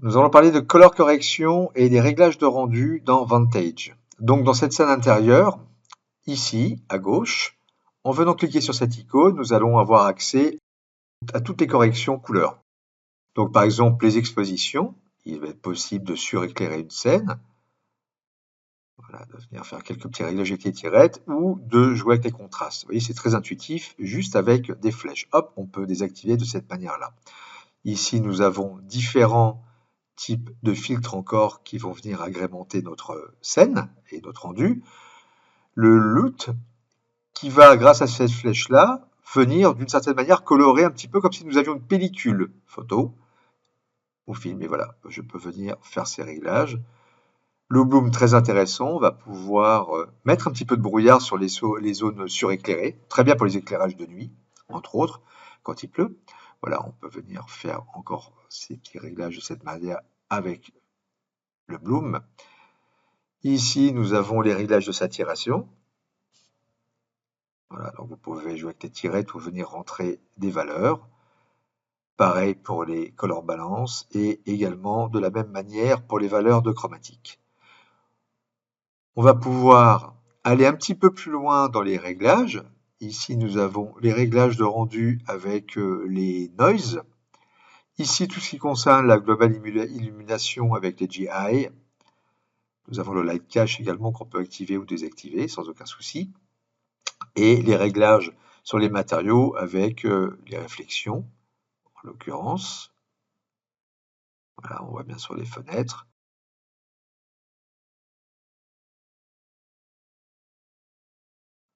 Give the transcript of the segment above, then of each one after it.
Nous allons parler de color correction et des réglages de rendu dans Vantage. Donc dans cette scène intérieure, ici, à gauche, en venant cliquer sur cette icône, nous allons avoir accès à toutes les corrections couleurs. Donc par exemple, les expositions, il va être possible de suréclairer une scène, voilà, de venir faire quelques petits réglages avec les tirettes, ou de jouer avec les contrastes. Vous voyez, c'est très intuitif, juste avec des flèches. Hop, on peut désactiver de cette manière-là. Ici, nous avons différents types de filtres encore qui vont venir agrémenter notre scène et notre rendu. Le loot qui va, grâce à cette flèche-là, venir d'une certaine manière colorer un petit peu comme si nous avions une pellicule photo ou film. Et voilà, je peux venir faire ces réglages. Le bloom, très intéressant, on va pouvoir mettre un petit peu de brouillard sur les zones suréclairées, très bien pour les éclairages de nuit, entre autres, quand il pleut. Voilà, on peut venir faire encore ces petits réglages de cette manière avec le bloom. Ici, nous avons les réglages de saturation. Voilà, donc vous pouvez jouer avec des tirettes ou venir rentrer des valeurs. Pareil pour les color balance et également de la même manière pour les valeurs de chromatique. On va pouvoir aller un petit peu plus loin dans les réglages. Ici, nous avons les réglages de rendu avec les noise. Ici, tout ce qui concerne la global illumination avec les GI. Nous avons le light cache également qu'on peut activer ou désactiver sans aucun souci. Et les réglages sur les matériaux avec les réflexions, en l'occurrence. Voilà, on voit bien sur les fenêtres.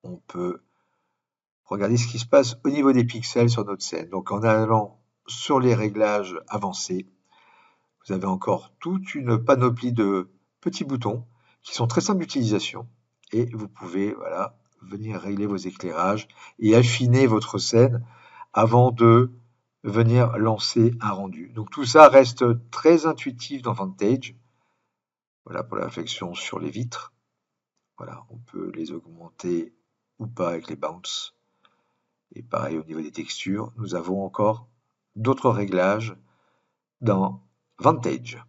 On peut regarder ce qui se passe au niveau des pixels sur notre scène. Donc en allant sur les réglages avancés, vous avez encore toute une panoplie de petits boutons qui sont très simples d'utilisation. Et vous pouvez voilà, venir régler vos éclairages et affiner votre scène avant de venir lancer un rendu. Donc tout ça reste très intuitif dans Vantage. Voilà pour la réflexion sur les vitres. Voilà, on peut les augmenter ou pas avec les bounce. Et pareil au niveau des textures, nous avons encore d'autres réglages dans Vantage.